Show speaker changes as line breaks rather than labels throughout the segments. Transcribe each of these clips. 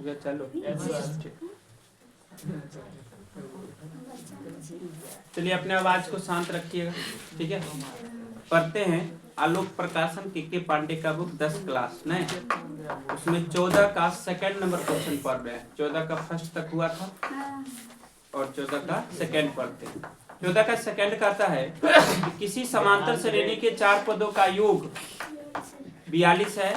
हो गया, चलो चलिए अपने आवाज को शांत रखिएगा, ठीक है। पढ़ते हैं आलोक प्रकाशन के पांडे का बुक 10 क्लास नहीं, उसमें 14 का सेकंड नंबर क्वेश्चन पढ़ रहे हैं। 14 का फर्स्ट तक हुआ था और 14 का सेकंड पढ़ते हैं। 14 का सेकंड कहता है कि किसी समांतर श्रेणी के 4 पदों का योग 42 है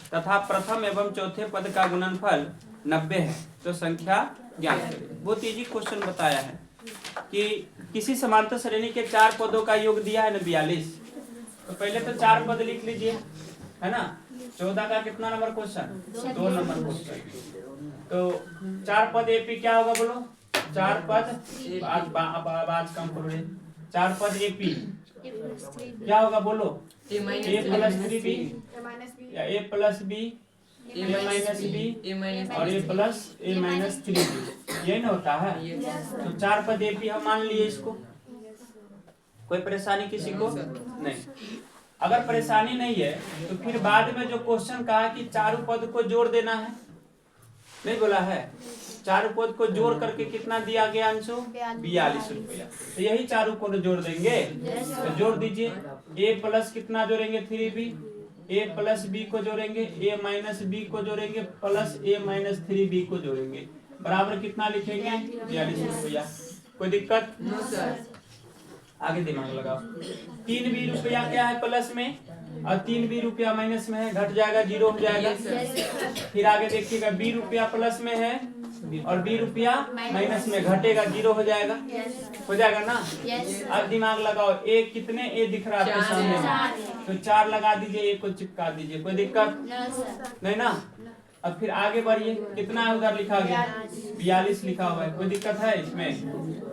तथा प्रथम एवं चौथे पद का गुणनफल 90 है, तो संख्या ज्ञात करें। बहुत इजी क्वेश्चन बताया है कि किसी समांतर श्रेणी के 4 पदों का योग दिया है ना 42, तो पहले तो 4 पद लिख लीजिए, है ना। 14 का कितना नंबर क्वेश्चन, 2 नंबर क्वेश्चन। तो 4 पद एपी क्या होगा बोलो, 4 पद आवाज कम करो, 4 पद एपी क्या होगा बोलो, a प्लस 3b या a plus b, a minus b और a plus a minus 3b, ये ना होता है। तो 4 पद एपी हम मान लिए इसको, कोई परेशानी किसी को नहीं। अगर परेशानी नहीं है तो फिर बाद में जो क्वेश्चन कहा कि चारों पद को जोड़ देना है, नहीं बोला है, चारों पद को जोड़ करके कितना दिया गया अंशु, 42 रुपया। तो यही चारों को जोड़ देंगे, तो जोड़ दीजिए। a प्लस कितना जोड़ेंगे 3b, a प्लस b को जोड़ेंगे, a माइनस b को जोड़ेंगे, प्लस a माइनस 3b को जोड़ेंगे, बराबर कितना लिखेंगे 42 रुपया। कोई दिक्कत? आगे दिमाग लगाओ। 3b रुपया क्या है प्लस में और 3b रुपया माइनस में है, घट जाएगा, 0 हो जाएगा। फिर आगे देखिएगा b रुपया प्लस में है और b रुपया माइनस में, घटेगा, 0 हो जाएगा, हो जाएगा ना। अब दिमाग लगाओ, a कितने a दिख रहा है आपके सामने, तो 4 लगा दीजिए, a को चिपका दीजिए, कोई दिक्कत नहीं ना। अब फिर आगे बढ़िए, कितना उधर लिखा गया 42 लिखा हुआ है, कोई दिक्कत है इसमें।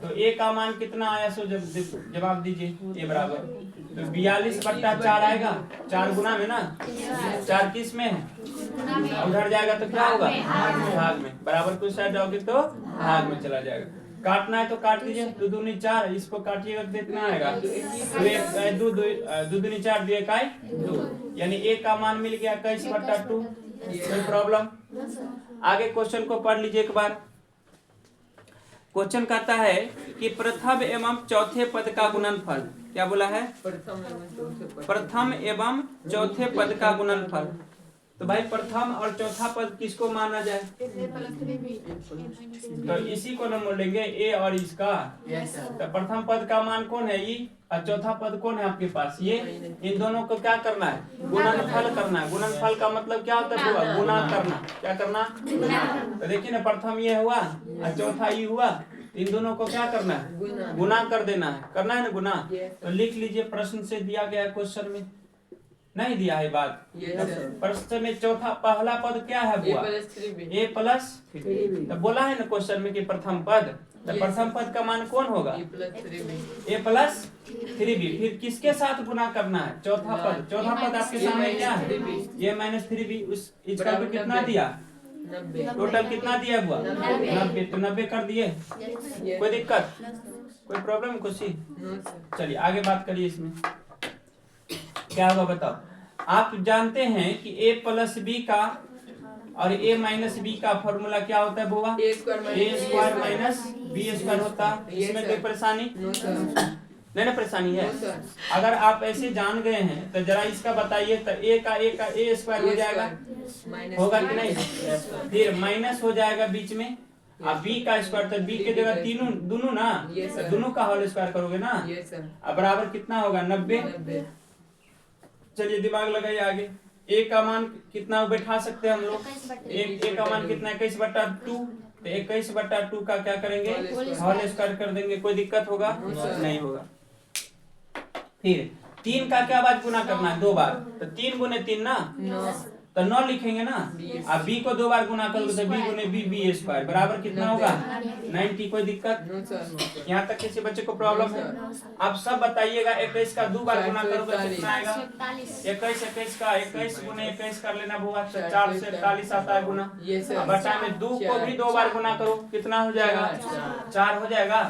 तो a का मान कितना आया सो जवाब दीजिए, a बराबर तो 42/4 आएगा, 4 गुना में ना, 4 किस में है, उधर जाएगा तो क्या होगा भाग में, बराबर कुछ साइड जाओगे तो भाग में चला जाएगा। काटना है तो काट दीजिए, 2 दूनी 4, इसको काटिएगा तो कितना आएगा 2 दूनी 4, 2 इकाई 2, यानी a का मान मिल गया 21/2। कोई प्रॉब्लम? आगे क्वेश्चन को पढ़ लीजिए एक बार। क्वेश्चन कहता है कि प्रथम एवं चौथे पद का गुणनफल, क्या बोला है, प्रथम एवं चौथे पद का गुणनफल। तो भाई प्रथम और चौथा पद किसको माना जाए, तो इसी को नंबर लेंगे a और इसका। तो प्रथम पद का मान कौन है ई, और चौथा पद कौन है आपके पास ये, इन दोनों को क्या करना है, गुणनफल करना है। गुणनफल का मतलब क्या होता है, गुणा करना, क्या करना, तो देखिए ना, प्रथम ये हुआ और चौथा ये हुआ, इन दोनों को क्या करना है, गुना कर देना है, करना है ना गुना। तो लिख लीजिए, प्रश्न से दिया गया क्वेश्चन में नहीं दिया है बात, प्रश्न में चौथा पहला पद क्या है बुआ, a प्लस, तो बोला है ना क्वेश्चन में कि प्रथम पद, तो प्रथम पद का मान कौन होगा, a प्लस 3b। फिर किसके साथ गुना करना है, चौथा पद, चौथा पद आपके सामने क्या है, a माइनस 3b, उस इसका तो कितना दिया, टोटल कितना दिया हुआ 90, तो 90 कर दिए, कोई दिक्कत, कोई प्रॉब्लम कुछ ही। चलिए आगे बात करिए, इसमें क्या होगा बताओ। आप जानते हैं कि a प्लस b का और a माइनस b का फॉर्मूला क्या होता है बुआ, a square minus b square होता है। इसमें कोई परेशानी नहीं ना, परेशानी है। अगर आप ऐसे जान गए हैं तो जरा इसका बताइए, तो a का a स्क्वायर हो जाएगा, होगा कि नहीं, फिर माइनस हो जाएगा बीच में, अब b का स्क्वायर, तो b के जगह तीनों दोनों ना, दोनों का होल स्क्वायर करोगे ना, अब बराबर कितना होगा 90। चलिए दिमाग लगाइए आगे, a का मान कितना बैठा सकते हैं हम लोग, a का मान कितना 21/2, तो 21/2 का क्या करेंगे, होल स्क्वायर कर देंगे, कोई दिक्कत होगा नहीं होगा। फिर 3 का क्या बात गुना करना है 2 बार, तो 3 गुने 3 ना, तो 9 लिखेंगे ना, अब b को 2 बार गुना करोगे तो b गुने b स्क्वायर बराबर कितना होगा 90। कोई दिक्कत यहाँ तक किसी बच्चे को प्रॉब्लम है? आप सब बताइएगा, 21 का 2 बार गुना करोगे तो कितना आएगा, 21 का 21 गुने 21 कर लेना होगा, 4 से 41 आता है गुना, बचा में 2 को भी 2 बार गुना करो, कितना हो जाएगा 4 हो जाएगा।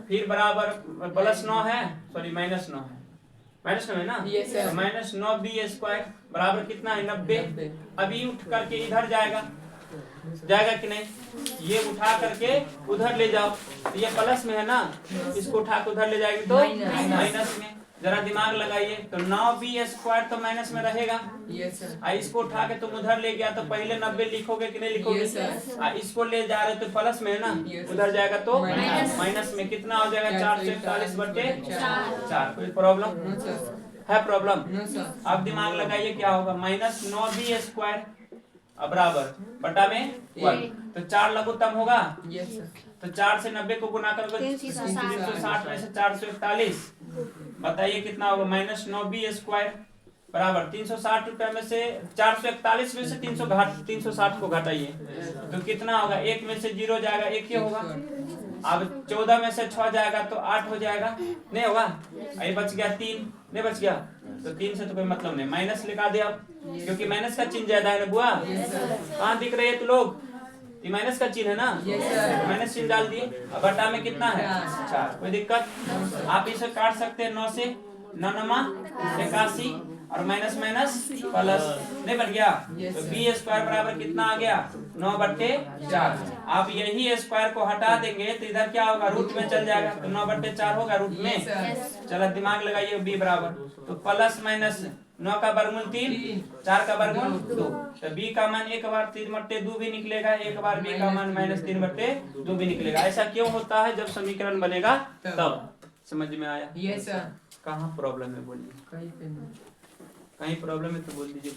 फिर बराबर प्लस 9 है, सॉरी माइनस 9 है, माइनस 9 है ना, माइनस 9b स्क्वायर बराबर कितना है 90। अभी उठ करके इधर जाएगा, जाएगा कि नहीं? ये उठा करके उधर ले जाओ, तो ये प्लस में है ना, इसको उठा के उधर ले जाएंगे तो माइनस में। जरा दिमाग लगाइए, तो 9b² तो माइनस में रहेगा। इसको उठा के तुम उधर ले गया तो पहले 90 लिखोगे कि नहीं लिखोगे? इसको ले जा रहे तो प्लस में है ना, उधर जाएगा तो माइनस में। कितना हो जाएगा? 441/4। कोई प्रॉब्लम है? प्रॉब्लम? अब दिमाग लगाइए क्या होगा? माइनस 9b² बराबर बटा में 1, तो 4 लघुत्तम होगा। तो 4 से 90 को गुना करोगे 360 में से 441, बताइए कितना होगा? माइनस 9b² बराबर 360 रुपए में से 441 में से 360 को घटाइए तो कितना होगा? 1 में से 0 जाएगा, 1 ही होगा। अब 14 में से 6 जाएगा तो 8 हो जाएगा, नहीं होगा? ये बच गया 3, नहीं बच गया? तो 3 से तो कोई मतलब नहीं, माइनस लगा दे अब, क्योंकि माइनस का चिन्ह ज्यादा है ना बुआ। कहाँ दिख रहे है तो लोग? ये माइनस का चिन्ह है ना, माइनस चिन्ह डाल दिए। अब बटा में कितना है? 4। कोई दिक्कत? आप इसे काट सकते हैं 9 से, 9 9 81 और माइनस माइनस प्लस, नहीं बन गया? तो b² बराबर कितना आ गया? 9/4। आप यही स्क्वायर को हटा देंगे तो इधर क्या होगा? रूट में चल जाएगा, तो 9/4 होगा रूट में। चलो दिमाग लगाइए, b बराबर तो प्लस माइनस 9 का वर्गमूल 3, 4 का वर्गमूल 2, तो b का मान 1 बार 3/2 भी निकलेगा, 1 बार b का मान माइनस 3/2 भी निकलेगा। ऐसा क्यों होता है? जब समीकरण बनेगा तब। समझ में आया? Yes sir. कहाँ प्रॉब्लम है बोलिए? कहीं प्रॉब्लम है तो बोल दीजिए।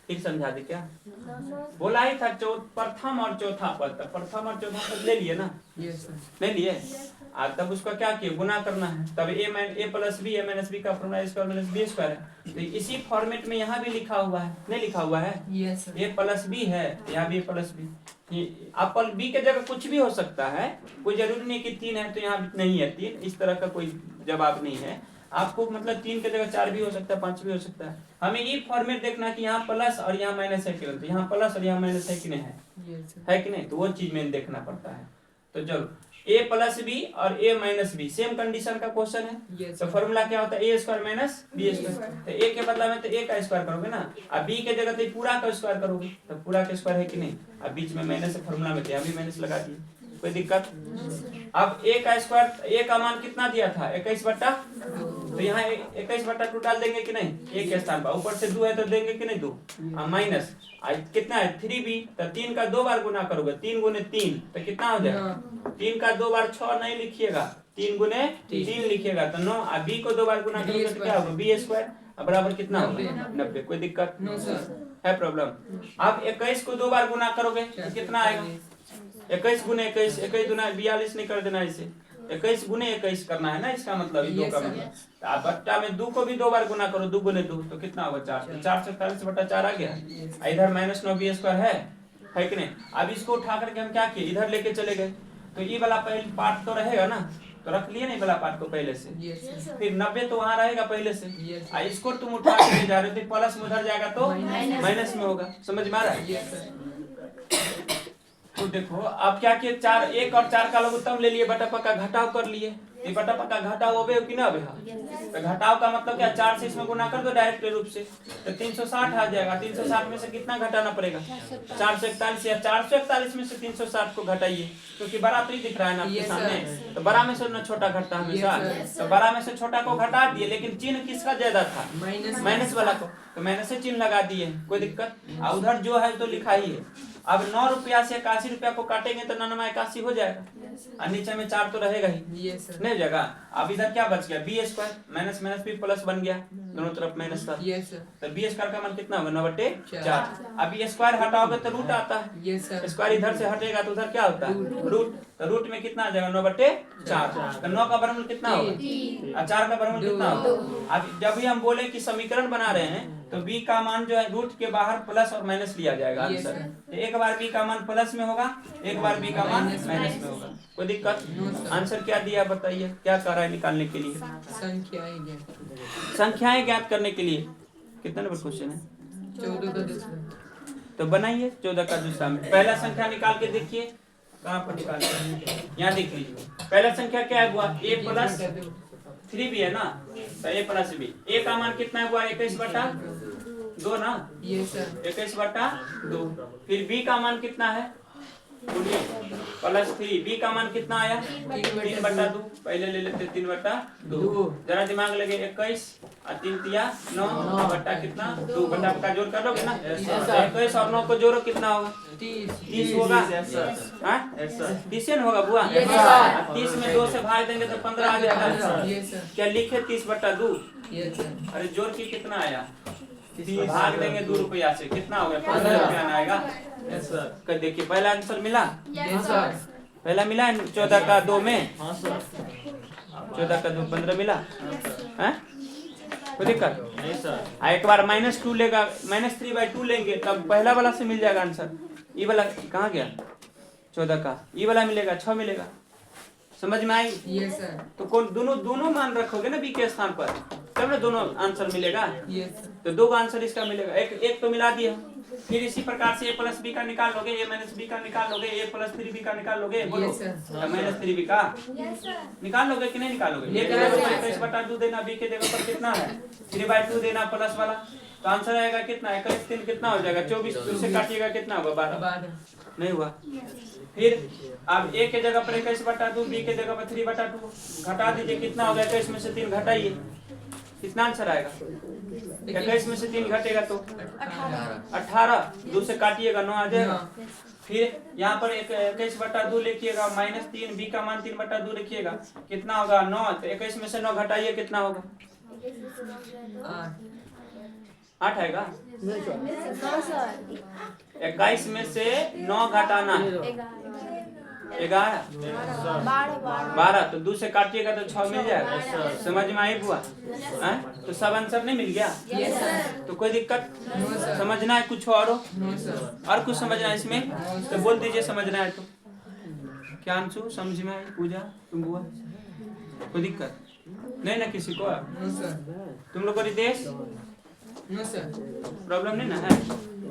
फिर समझा दे क्या? बोला ही था प्रथम और चौथा पद, प्रथम और चौथा पद ले लिए ना? ले लिए। तब उसका क्या किया? गुना करना है। तब a + b a - b का फॉर्मूला a² - b² है। तो इसी फॉर्मेट में यहाँ भी लिखा हुआ है, नहीं लिखा हुआ है? a + b है, यहाँ भी a + b। अब b के जगह कुछ भी हो सकता है, कोई जरूरी नहीं कि 3 है तो यहाँ नहीं है 3, इस तरह का कोई जवाब नहीं है। आपको मतलब 3 के जगह 4 भी हो सकता है, 5 भी हो सकता है। हमें ये फॉर्मेट देखना कि यहाँ प्लस और यहाँ माइनस है कि नहीं, तो यहाँ प्लस और यहाँ माइनस है कि नहीं है कि नहीं, तो वो चीज में देखना पड़ता है। तो चलो a + b और a - b सेम कंडीशन का क्वेश्चन है। तो फॉर्मूला क्या होता है? a² - b²। तो a के बदला में तो a का स्क्वायर करोगे ना, अब b के जगह तो पूरा का स्क्वायर करोगे, तो पूरा का स्क्वायर है कि नहीं? अब बीच में माइनस है फॉर्मूला में, तो यहाँ भी माइनस लगा दिए, कोई दिक्कत? अब a का स्क्वायर, a का मान कितना दिया था? 21/2, तो यहाँ 21/2 डाल देंगे कि नहीं? 1 के स्थान पर, ऊपर से 2 है तो देंगे कि नहीं 2, माइनस कितना है? 3b, तो 3 का 2 बार गुना करोगे, 3 × 3 तो कितना हो जाएगा? 3 का 2 बार 6 नहीं लिखिएगा, 3 × 3 लिखिएगा, तो 9। अब b को 2 बार गुना करोगे तो क्या होगा? b² बराबर कितना होगा? 90। कोई दिक्कत है? प्रॉब्लम? अब 21 को 2 बार गुना करोगे तो कितना आएगा? 21 × 21, 21 दूना 42 नहीं कर देना, इसे 21 × 21 करना है ना, इसका मतलब 2 का मतलब। आप बट्टा में 2 को भी 2 बार गुना करो, 2 × 2 तो कितना होगा? 4। तो 441/4 आ गया। इधर माइनस 9b² है कि नहीं? अब इसको उठा करके हम क्या किए? इधर लेके चले गए, तो ये वाला पहले पार्ट तो रहेगा ना, तो रख लिए नहीं वाला पार्ट को पहले से। फिर 90 तो वहाँ रहेगा पहले से, इसको तुम उठा के ले जा रहे हो, प्लस में उधर जाएगा तो माइनस में होगा। समझ में आ रहा है? तो देखो अब क्या किए? 4 1 और 4 का लघुत्तम ले लिए, बटा का घटाव कर लिए। ये बटा का घटाव होवे हो कि ना होवे? तो घटाव का मतलब क्या? 4 से इसमें गुना कर दो डायरेक्ट रूप से, तो 360 आ जाएगा। 360 में से कितना घटाना पड़ेगा? 441, या 441 में से 360 को घटाइए, क्योंकि बड़ा तो ही दिख रहा है ना आपके सामने, तो बड़ा में से ना छोटा घटता हमेशा, तो बड़ा में से छोटा को घटा दिए, लेकिन चिन्ह किसका ज्यादा था? माइनस वाला को, तो माइनस से चिन्ह लगा दिए, कोई दिक्कत? उधर जो है तो लिखा ही है। अब 9 रुपया से 81 रुपया को काटेंगे तो 9 × 81 हो जाएगा, और नीचे में 4 तो रहेगा ही, नहीं हो जाएगा? अब इधर क्या बच गया? b² माइनस माइनस भी प्लस बन गया, दोनों तरफ माइनस था, तो b² का मान कितना होगा? 9/4। अब ये स्क्वायर हटाओगे तो रूट आता है, स्क्वायर इधर से हटेगा तो उधर क्या होता है? रूट। तो रूट में कितना आ जाएगा? 9/4। तो 9 का वर्गमूल कितना होगा? और 4 का वर्गमूल कितना होगा? अब जब भी हम बोले कि समीकरण बना रहे हैं तो b का मान जो है रूट के बाहर प्लस और माइनस लिया जाएगा आंसर। तो एक बार b का मान प्लस में होगा, एक बार b का मान माइनस में होगा, कोई दिक्कत? आंसर क्या दिया बताइए, क्या कर रहा है निकालने के लिए? संख्याएं ज्ञात करने के लिए। कितना नंबर क्वेश्चन है?
14 का दूसरा।
तो बनाइए 14 का दूसरा में पहला संख्या निकाल के देखिए, कहाँ पर निकाल? यहाँ देख लीजिए, पहला संख्या क्या हुआ? a + 3b है ना, तो a + b। a का मान कितना हुआ? 21/2 2 ना,
ये सर
21/2। फिर b का मान कितना है +3, b का मान कितना आया 3/2। पहले ले लेते 3/2। जरा दिमाग लगे 21 और 3 तिया 9 बट्टा कितना 2 बट्टा का जोड़ कर लोगे ना। 21 और 9 को जोड़ो कितना होगा 30 होगा। 30 होगा बुआ। 30 में 2 से भाग देंगे तो 15 आ जाएगा। क्या लिखे 30/2। अरे जोड़ के कितना आया भाग देंगे 2 रुपया से कितना हो गया 15 रुपया आएगा। कर देखिए पहला आंसर मिला। पहला मिला 14 का 2 में 14 का 2 15 मिला है कोई दिक्कत नहीं सर। एक बार -2 लेगा -3/2 लेंगे तब पहला वाला से मिल जाएगा आंसर। ये वाला कहाँ गया 14 का ये वाला मिलेगा 6 मिलेगा। समझ में आई।
Yes sir.
तो कौन दोनों मान रखोगे ना बी के स्थान पर तब ना दोनों आंसर मिलेगा।
यस
तो 2 आंसर इसका मिलेगा। एक तो मिला दिया। फिर इसी प्रकार से a+b का निकाल लोगे a-b का निकाल लोगे a+3b का निकाल लोगे बोलो -3b का निकाल लोगे कि नहीं निकालोगे। a के जगह पर 21/2 देना b के जगह पर कितना है 3/2 देना प्लस वाला तो आंसर आएगा कितना 21 3 कितना हो जाएगा 24। उससे काटिएगा कितना होगा 12 नहीं हुआ। फिर अब a के जगह पर 21/2 b के जगह पर 3/2 घटा दीजिए कितना होगा 21 में से 3 घटाइए कितना आंसर आएगा 21 में से 3 घटेगा तो 18 2 से काटिएगा 9 आ जाएगा। फिर यहाँ पर 21/2 लिखिएगा -3 b का मान 3/2 लिखिएगा कितना होगा 9। तो 21 में से 9 घटाइए कितना होगा 8 आएगा। 21 में से 9 घटाना 11 12 तो 2 से काटिएगा तो 6 मिल जाएगा। समझ में आई बुआ तो सब आंसर नहीं मिल गया तो कोई दिक्कत समझना है कुछ और कुछ समझना है इसमें तो बोल दीजिए समझना है तो क्या अंशु समझ में आई पूजा तुम बुआ कोई दिक्कत नहीं ना किसी को तुम लोग को रितेश प्रॉब्लम नहीं ना है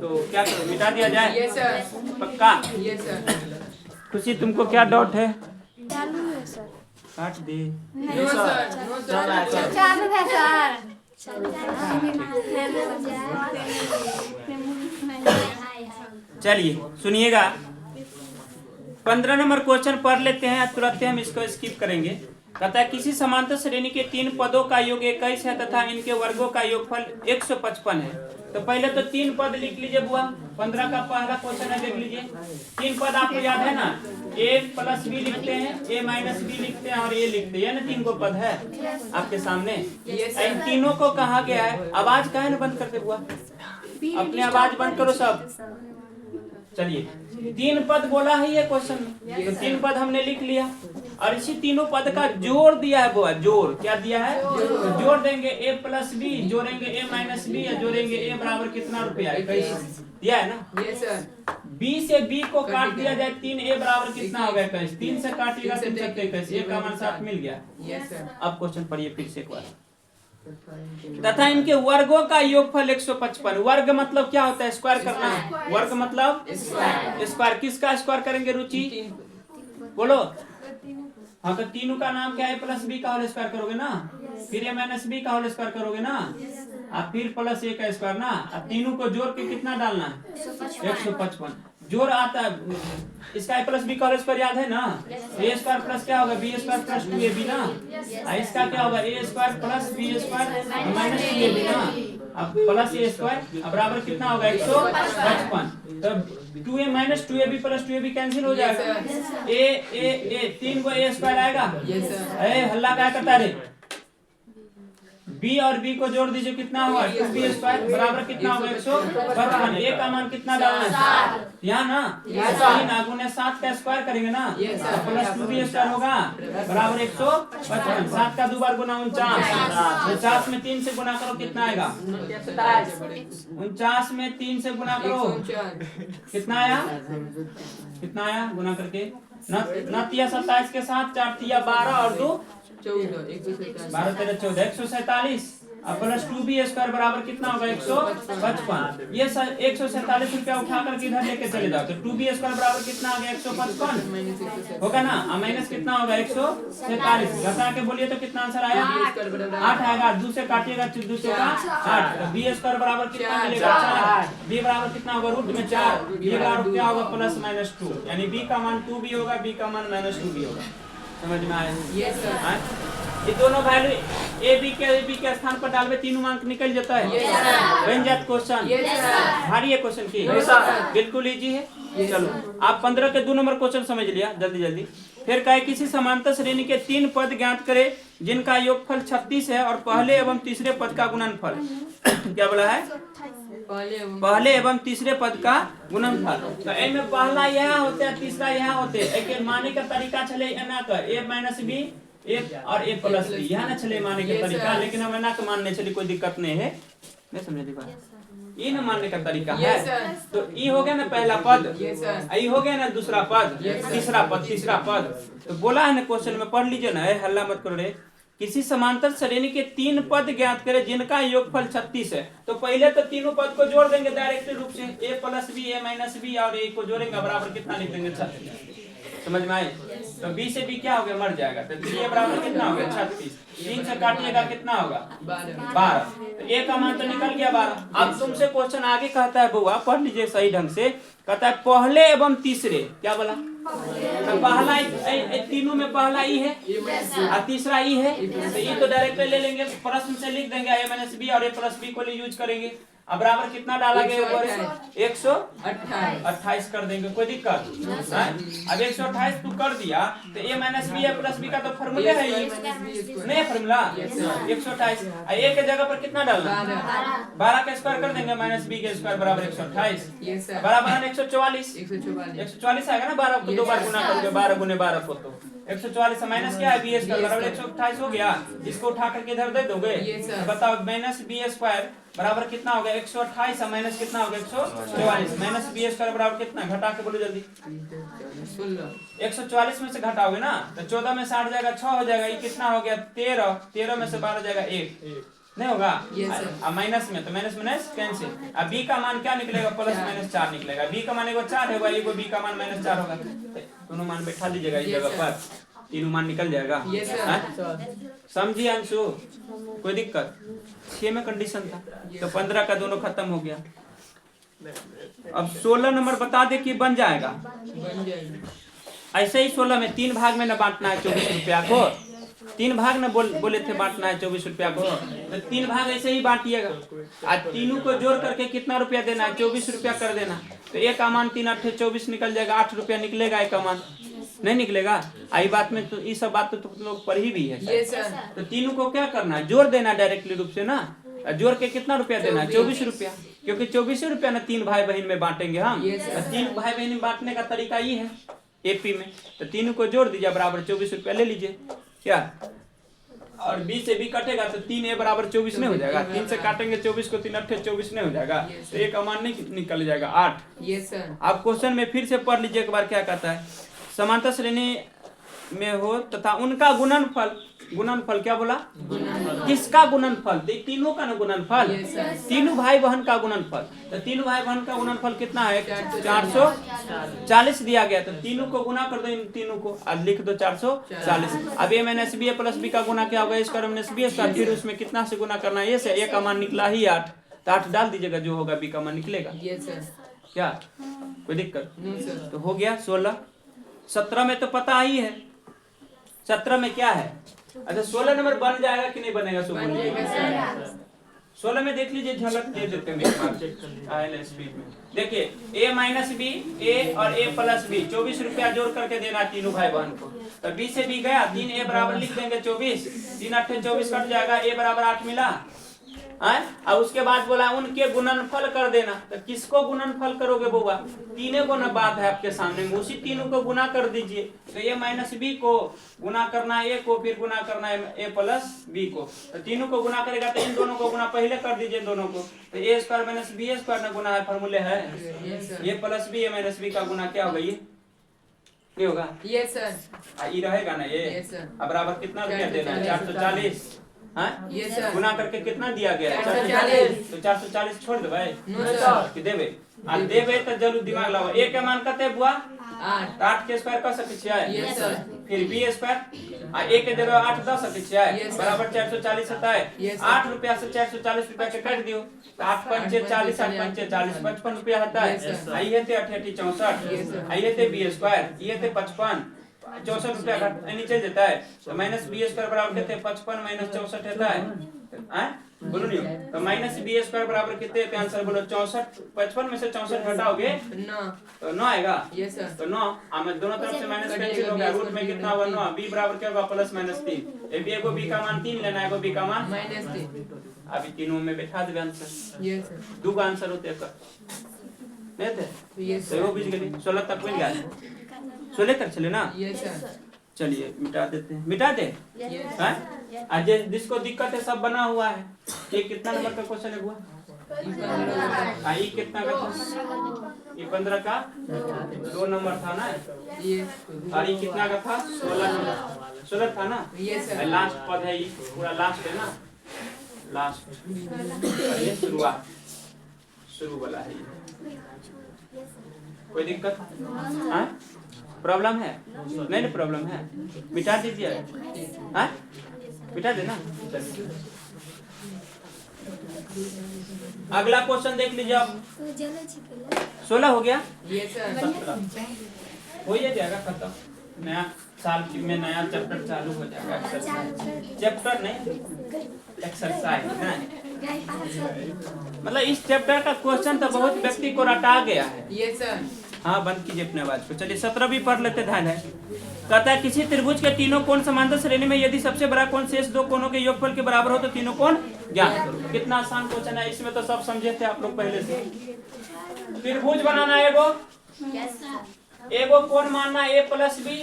तो क्या करो मिटा दिया जाए पक्का। खुशी तुमको क्या डाउट है
चालू है सर
काट दे
चालू है सर
चलिए सुनिएगा 15 नंबर क्वेश्चन पढ़ लेते हैं तुरंत हम इसको स्किप करेंगे। कहता है किसी समांतर श्रेणी के 3 पदों का योग 21 है तथा इनके वर्गों का योगफल 155 है। तो पहले तो 3 पद लिख लीजिए बुआ। 15 का पहला क्वेश्चन है देख लीजिए 3 पद आपको याद है ना a+b लिखते हैं a-b लिखते हैं और a लिखते हैं ना 3 को पद है आपके सामने। इन तीनों को कहा गया है आवाज काहे ना बंद करते बुआ अपने आवाज बंद करो सब। चलिए 3 पद बोला है ये क्वेश्चन में तो 3 पद हमने लिख लिया और इसी तीनों पद का जोड़ दिया है बुआ। जोड़ क्या दिया है जोड़ देंगे a+b जोड़ेंगे a-b या जोड़ेंगे a बराबर कितना रुपया 21 दिया है ना। b से b को काट दिया जाए 3a बराबर कितना होगा 21 3 से काटिएगा 3 से 21 a का मान 7 मिल गया। अब क्वेश्चन पढ़िए फिर से एक बार। तथा इनके वर्गों का योगफल 155। वर्ग मतलब क्या होता है स्क्वायर करना। वर्ग मतलब स्क्वायर किसका स्क्वायर करेंगे रुचि बोलो। हाँ तो तीनों का नाम क्या है +b का होल स्क्वायर करोगे ना फिर a-b का होल स्क्वायर करोगे ना और फिर +a का स्क्वायर ना और तीनों को जोड़ के कितना डालना है 155 जोड़ आता है। इसका a+b का होल स्क्वायर याद है ना a स्क्वायर प्लस क्या होगा b स्क्वायर प्लस 2ab ना। इसका क्या होगा a square plus b square minus 2ab ना अब प्लस a स्क्वायर बराबर कितना होगा 155। तो 2a minus 2ab plus 2ab cancel हो जाएगा। a 3 को a स्क्वायर आएगा। हल्ला क्या करता रे b और b को जोड़ दीजिए कितना होगा 2b स्क्वायर बराबर कितना होगा 155। a का मान कितना डालना है यहाँ ना 3 गुने 7 का स्क्वायर करेंगे ना प्लस 2b स्क्वायर होगा बराबर 155। 7 का 2 बार गुना 49 50 में 3 से गुना करो कितना आएगा 49 में 3 से गुना करो कितना आया गुना करके 9 तिया 27 के साथ 4 तिया 12 और 2 14 12 13 14 147 अब प्लस 2b² बराबर कितना होगा 155। ये 147 रुपया उठा करके इधर लेके चले जाओ तो 2b² बराबर कितना आ गया 155 होगा ना। माइनस कितना होगा 147, घटा के बोलिए तो कितना आंसर आया 8 आएगा। 2 से काटिएगा 2 से 8 तो b² बराबर कितना मिलेगा 4। b बराबर कितना होगा रूट में 4। b बराबर क्या होगा +-2 यानी b का मान 2b होगा, b का मान -2b होगा। समझ में आया?
Yes sir.
ये दोनों वैल्यू a b के स्थान पर डालवे तीनों अंक निकल जाता है। बन जात क्वेश्चन भारी है क्वेश्चन की बिल्कुल इजी है। चलो आप 15 के 2 नंबर क्वेश्चन समझ लिया जल्दी जल्दी। फिर कहे किसी समांतर श्रेणी के 3 पद ज्ञात करे जिनका योगफल 36 है और पहले एवं तीसरे पद का गुणनफल क्या बोला है पहले एवं तीसरे पद का गुणनफल। तो इनमें पहला यह होते है तीसरा यह होते है। एक माने का तरीका चले एना का a - b a और a + b यह ना चले माने के तरीका, लेकिन हम एना के मानने चली कोई दिक्कत नहीं है। नहीं समझे दी बात? ये ना मानने का तरीका है। तो ई हो गया ना पहला पद, ई हो गया ना दूसरा पद, तीसरा पद तीसरा पद। तो बोला है ना क्वेश्चन में पढ़ लीजिए ना, हल्ला मत करो रे। किसी समांतर श्रेणी के 3 पद ज्ञात करें जिनका योगफल 36 है। तो पहले तो तीनों पद को जोड़ देंगे डायरेक्ट रूप से a + b a - b और a को जोड़ेंगे बराबर कितना लिख देंगे 36। समझ में आए? तो b से b क्या हो गया मर जाएगा तो 3 बराबर कितना हो गया 36। 3 से काटिएगा कितना होगा 12। तो a का मान तो निकल गया 12। अब तुमसे क्वेश्चन आगे कहता है बुआ पढ़ लीजिए सही ढंग से। कहता है पहले एवं तीसरे क्या बोला तो पहला तीनों में पहला ई है और तीसरा ई है। तो ई तो डायरेक्ट ले लेंगे प्रश्न से लिख देंगे a - b और a + b को यूज करेंगे। अब बराबर कितना डाला गया 128 कर देंगे कोई दिक्कत। अब 128 तू कर दिया तो a - b a + b का तो फार्मूला है ये नहीं फार्मूला 128। a के जगह पर कितना डालना 12 का स्क्वायर कर देंगे -b के स्क्वायर बराबर 128 बराबर 144। 144 आएगा ना 12 को 2 बार गुना करोगे 12 × 12 को तो 144 माइनस क्या है b² बराबर 128 हो गया। इसको उठा करके इधर दे दोगे बताओ -b² बराबर कितना होगा 128 माइनस कितना होगा 144 -b² बराबर कितना घटा के बोलो जल्दी 144 में से घटाओगे ना तो 14 में 60 जाएगा 6 हो जाएगा। ये कितना हो गया 13 में से 12 जाएगा 1 नहीं होगा। अब माइनस में तो माइनस कैंसिल। अब b का मान क्या निकलेगा +-4 निकलेगा। b का मान एगो 4 है एगो b का मान -4 होगा। दोनों मान बैठा दीजिएगा इस जगह पर तीनों मान निकल जाएगा। समझिए अंशु कोई दिक्कत 6 में कंडीशन था तो 15 का दोनों खत्म हो गया। अब 16 नंबर बता दे कि बन जाएगा ऐसे ही 16 में 3 भाग में न बांटना है 24 रुपया को। 3 भाग न बोले थे बांटना है 24 रुपया को तो 3 भाग ऐसे ही बांटिएगा। आज तीनों को जोड़ करके कितना रुपया देना है 24 रुपया कर देना। तो एक का मान 3 8 24 निकल जाएगा 8 रुपया निकलेगा। एक का मान नहीं निकलेगा। आई बात में तो ये सब बात तो तुम लोग पढ़ी भी है। तो तीनों को क्या करना है जोड़ देना डायरेक्टली रूप से ना। जोड़ के कितना रुपया देना है 24 रुपया क्योंकि 24 रुपया ना 3 भाई बहन में बांटेंगे हम। 3 भाई बहन में बांटने का तरीका ये है एपी में। तो तीनों को जोड़ दीजिए बराबर 24 रुपया ले लीजिए क्या। और b से b कटेगा तो 3a बराबर 24 नहीं हो जाएगा। 3 से काटेंगे 24 को 3 8 24 नहीं हो जाएगा। तो एक का मान नहीं निकल जाएगा 8। अब क्वेश्चन में फिर से पढ़ लीजिए एक बार क्या कहता है। समांतर श्रेणी में हो तथा उनका गुणनफल क्या बोला किसका गुणनफल तीनों का ना गुणनफल तीनों भाई बहन का गुणनफल। तो तीनों भाई बहन का गुणनफल कितना है 440 दिया गया। तो तीनों को गुना कर दो इन तीनों को आज लिख दो 440। अब a - b + b का गुना क्या होगा a² फिर उसमें कितना से गुना करना है a का मान निकला ही 8 तो 8 डाल दीजिएगा जो होगा b का मान निकलेगा। क्या कोई दिक्कत तो हो गया 16। 17 में तो पता ही है 17 में क्या है। अच्छा 16 नंबर बन जाएगा कि नहीं बनेगा 16 में देख लीजिए झलक दे देते हैं स्पीड में। देखिए a - b a और a + b 24 रुपया जोड़ करके देना तीनों भाई बहन को। तो b से b गया 3a बराबर लिख देंगे 24 3 8 24 कट जाएगा a बराबर 8 मिला। अब उसके बाद बोला उनके गुणनफल कर देना। तो किसको गुणनफल करोगे बुआ तीनों को ना बात है आपके सामने में उसी तीनों को गुना कर दीजिए। तो a - b को गुना करना है a को फिर गुना करना है a + b को। तो तीनों को गुना करेगा तो इन दोनों को गुना पहले कर दीजिए दोनों को। तो a² - b² ना गुना है फार्मूले है a + b a - b का गुना क्या होगा ये होगा ये रहेगा ना ये। अब बराबर कितना रुपया देना है 440 हाँ?
Yes, sir.
गुना करके कितना दिया गया है
440।
तो 440 छोड़ देबै
No, sir.
कि देबै आ देबै तो जरूर दिमाग लगाओ a के मान कते बुआ
8
तो 8 के स्क्वायर कर सकै छियै
Yes, sir.
फिर b स्क्वायर आ a के जगह 8 दऽ सकै छियै
Yes, sir.
बराबर 440 होता है
Yes, sir.
8 रुपया से 440 रुपया के काट दियो तो 8 पंचे 40 8 पंचे 40 55 रुपया होता
Yes,
है
sir.
आई हेते 88 64
Yes, sir.
आई हेते b स्क्वायर ये हेते 55 64 रुपया घट नीचे देता है तो माइनस बी स्क्वायर बराबर कितने 55 माइनस 64 होता है बोलो नहीं तो माइनस बी स्क्वायर बराबर कितने होते हैं आंसर बोलो 64 55 में से 64 घटाओगे
9
तो 9 आएगा
Yes, sir.
तो 9 हमें दोनों तरफ से माइनस कैंसिल हो गया रूट में कितना हुआ 9 b बराबर क्या होगा प्लस माइनस 3 एगो b का मान 3 लेना है एगो b का मान
-3
अभी तीनों में बैठा देंगे आंसर
Yes, sir.
दो का आंसर होते हैं नहीं थे
Yes,
तो
sir.
वो बीच गली 16 तक मिल गया 16 तक चले ना
Yes, sir.
चलिए मिटा देते हैं मिटा दे
Yes.
हैं आज जिसको दिक्कत है सब बना हुआ है ये कितना नंबर का क्वेश्चन है हुआ आई कितना का था ये 15 का 2 नंबर था ना
Yes.
और ये कितना का था 16 नंबर 16 था ना
Yes, sir.
लास्ट पद है ये पूरा लास्ट है ना लास्ट और ये शुरू वाला है ये कोई दिक्कत हाँ प्रॉब्लम है नहीं ना प्रॉब्लम है मिटा दीजिए हाँ मिटा देना चलिए अगला क्वेश्चन देख लीजिए आप 16 हो गया
Yes, sir.
17 हो ही जाएगा खत्म नया साल में नया चैप्टर चालू हो जाएगा एक्सरसाइज चैप्टर नहीं एक्सरसाइज ना मतलब इस चैप्टर का क्वेश्चन तो बहुत व्यक्ति को रटा गया है
Yes, sir.
हाँ बंद कीजिए अपने आवाज को चलिए 17 भी पढ़ लेते ध्यान है कहता है किसी त्रिभुज के तीनों कोण समांतर श्रेणी में यदि सबसे बड़ा कोण शेष दो कोणों के योगफल के बराबर हो तो तीनों कोण ज्ञात करो कितना आसान क्वेश्चन है इसमें तो सब समझे थे आप लोग पहले से त्रिभुज बनाना है एगो कोण मानना a प्लस बी